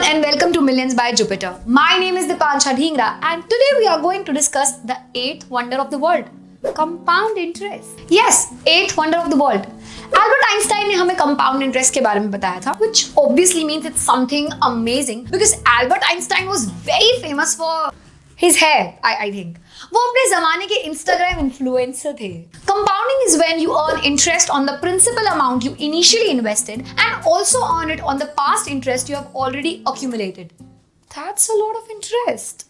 and welcome to Millions by Jupiter. My name is Dipansha Dhingra and today we are going to discuss the 8th wonder of the world, compound interest. Yes, 8th wonder of the world. Albert Einstein ने हमें compound interest के बारे में बताया था, which obviously means it's something amazing because Albert Einstein was very famous for his hair, I think. वो अपने जमाने के Instagram influencer थे. Compounding is when you earn interest on the principal amount you initially invested and also earn it on the past interest you have already accumulated. That's a lot of interest.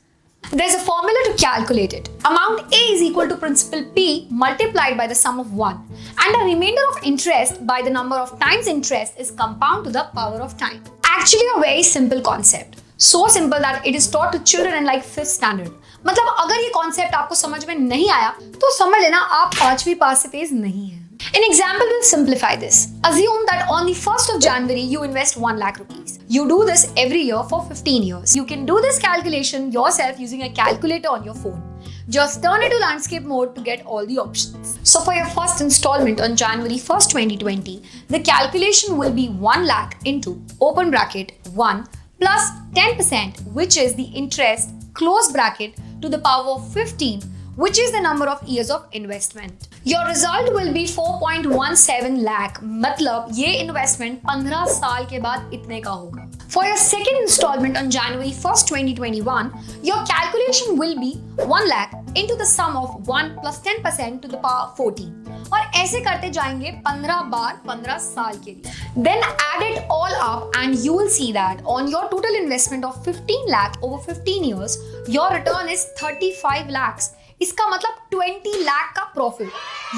There's a formula to calculate it. Amount A is equal to principal P multiplied by the sum of 1 and the remainder of interest by the number of times interest is compound to the power of time. Actually a very simple concept. So simple that it is taught to children in like 5th standard. मतलब अगर ये concept आपको समझ में नहीं आया तो समझ लेना आप 5वीं पास से तेज नहीं हैं. An example will simplify this. Assume that on the 1st of January you invest 1 lakh rupees. You do this every year for 15 years. You can do this calculation yourself using a calculator on your phone. Just turn it to landscape mode to get all the options. So for your first installment on January 1st, 2020, the calculation will be 1 lakh into open bracket 1 plus 10% which is the interest close bracket to the power of 15 which is the number of years of investment. Your result will be 4.17 lakh. मतलब ये investment 15 साल के बाद इतने का होगा. For your second installment on January 1st, 2021, your calculation will be 1 lakh into the sum of 1 plus 10% to the power 14. और ऐसे करते जाएंगे 15 बार 15 साल के लिए. Then add it all up and you will see that on your total investment of 15 lakh over 15 years, your return is 35 lakhs. इसका मतलब 20 लाख का प्रॉफिट.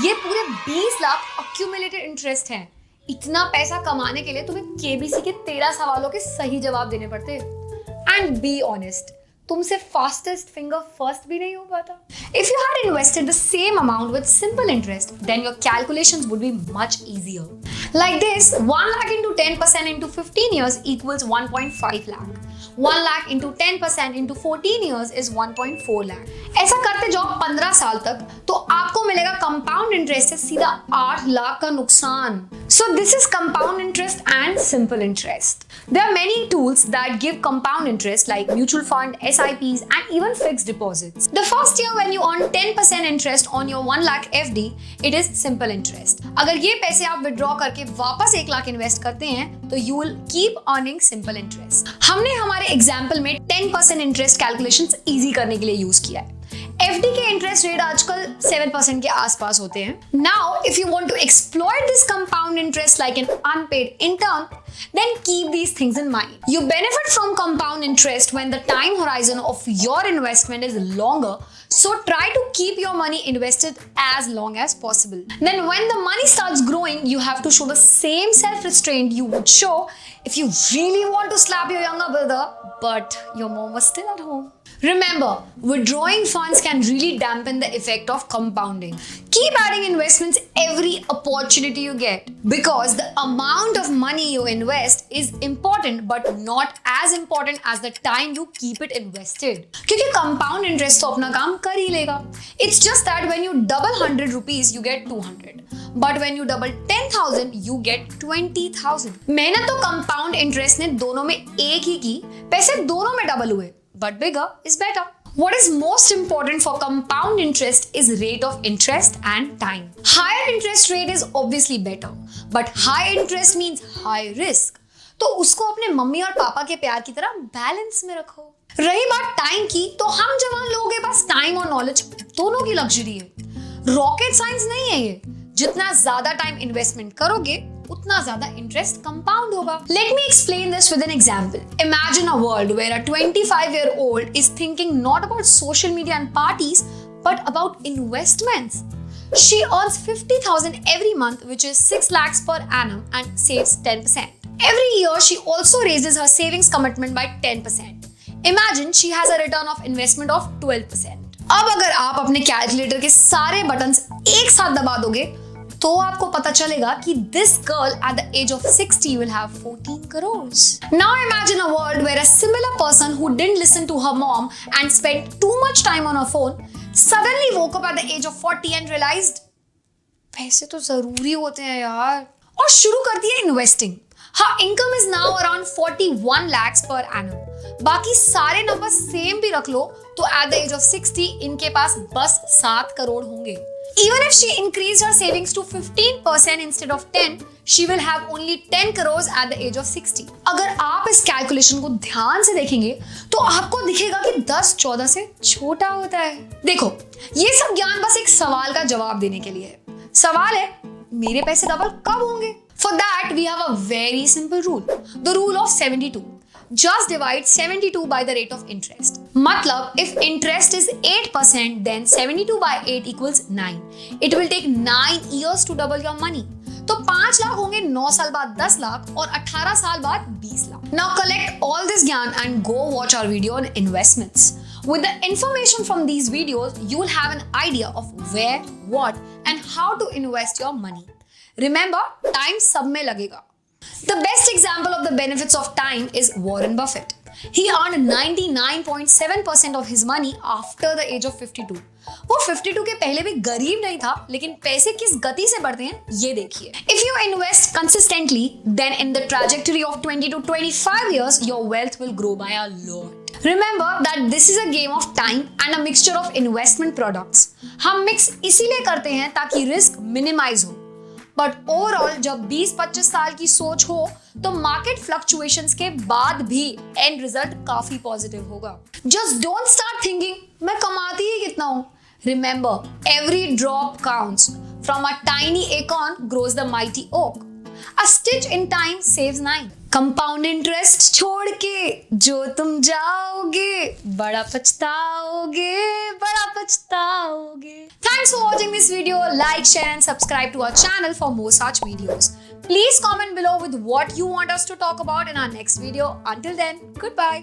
ये पूरे 20 लाख accumulated interest है. इतना पैसा कमाने के लिए तुम्हें केबीसी के 13 सवालों के सही जवाब देने पड़ते. एंड बी ऑनेस्ट, तुमसे फास्टेस्ट फिंगर फर्स्ट भी नहीं हो पाता. If you had invested the same amount with simple interest, then your calculations would be much easier. Like this, 1 lakh into 10% into 15 years equals 1.5 lakh. 1 lakh into 10% into 14 years is 1.4 lakh. ऐसा करते जाओ 15 साल तक तो आपको मिलेगा compound interest से सीधा 8 लाख का नुकसान. So this is compound interest and simple interest. There are many tools that give compound interest like mutual fund, SIPs and even fixed deposits. The first year when you earn 10% interest on your 1 lakh FD, it is simple interest. अगर ये पैसे आप withdraw करके वापस 1 lakh invest करते हैं तो you will keep earning simple interest. हमने हमारे एग्जाम्पल में 10% इंटरेस्ट कैलकुलेशंस इजी करने के लिए यूज किया है. FD के इंटरेस्ट रेट आजकल 7% के आसपास होते हैं. Now, if you want to exploit this compound interest like an unpaid intern, then keep these things in mind. You benefit from compound interest when the time horizon of your investment is longer, so try to keep your money invested as long as possible. Then when the money starts growing, you have to show the same self-restraint you would show if you really want to slap your younger brother, but your mom was still at home. Remember, withdrawing funds can really dampen the effect of compounding. Keep adding investments every opportunity you get because the amount of money you invest is important but not as important as the time you keep it invested. क्योंकि compound interest तो अपना काम कर ही लेगा. It's just that when you double 100 rupees, you get 200. But when you double 10,000, you get 20,000. मेहनत तो compound interest ने दोनों में एक ही की, पैसे दोनों में डबल हुए. But bigger is better. What is most important for compound interest is rate of interest and time. Higher interest rate is obviously better, but high interest means high risk. तो उसको अपने मम्मी और पापा के प्यार की तरह बैलेंस में रखो. रही बात टाइम की, तो हम जवान लोगों के पास टाइम और नॉलेज दोनों की लग्जरी है. रॉकेट साइंस नहीं है ये. जितना ज्यादा टाइम इन्वेस्टमेंट करोगे उतना ज्यादा इंटरेस्ट कंपाउंड होगा. Let me explain this with an example. Imagine a world where a 25-year-old is thinking not about social media and parties, but about investments. She earns 50,000 every month, which is 6 lakhs per annum, and saves 10%. Every year, she also raises her savings commitment by 10%. Imagine she has a return of investment of 12%. अब अगर आप अपने calculator के सारे buttons एक साथ दबा दोगे तो आपको पता चलेगा कि this girl at the age of 60 will have 14 crores. Now imagine a world where a similar person who didn't listen to her mom and spent too much time on her phone suddenly woke up at the age of 40 and realized पैसे तो जरूरी होते हैं यार, और शुरू कर दिया इन्वेस्टिंग. हाँ, income is now around 41 lakhs per annum। बाकी सारे नंबर सेम भी रख लो तो एट द एज ऑफ 60 इनके पास बस 7 करोड़ होंगे। Even if she increased her savings to 15% instead of 10, she will have only 10 crores at the age of 60। अगर आप इस कैलकुलेशन को ध्यान से देखेंगे तो आपको दिखेगा कि 10 14 से छोटा होता है। देखो, ये सब ज्ञान बस एक सवाल का जवाब देने के लिए है। सवाल है, मेरे पैसे डबल कब होंगे? For that we have a very simple rule, the rule of 72। Just divide 72 by the rate of interest। मतलब if interest is 8% then 72 by 8 equals 9। It will take 9 years to double your money। तो 5 लाख होंगे 9 साल बाद 10 लाख और 18 साल बाद 20 lakh. Now collect all this ज्ञान and go watch our video on investments। With the information from these videos, you will have an idea of where, what and how to invest your money। Remember, time सब में लगेगा। The best example of the benefits of time is Warren Buffett। He earned 99.7% of his money after the age of 52। वो 52 के पहले भी गरीब नहीं था, लेकिन पैसे किस गति से बढ़ते हैं ये देखिए। If you invest consistently, then in the trajectory of 20 to 25 years, your wealth will grow by a lot। Remember that this is a game of time and a mixture of investment products। हम mix इसीलिए करते हैं ताकि risk minimise हो। But overall जब 20-25 साल की सोच हो तो मार्केट फ्लक्चुएशंस के बाद भी एंड रिजल्ट काफी पॉजिटिव होगा। जस्ट डोंट स्टार्ट थिंकिंग मैं कमाती ही कितना हूं। Remember, every drop counts. From a tiny acorn grows the mighty oak. A stitch in time saves 9। Compound interest छोड़ के जो तुम जाओगे बड़ा पछताओगे, बड़ा पछताओगे। Thanks for watching this video. Like, share and subscribe to our channel for more such videos. Please comment below with what you want us to talk about in our next video. Until then, goodbye.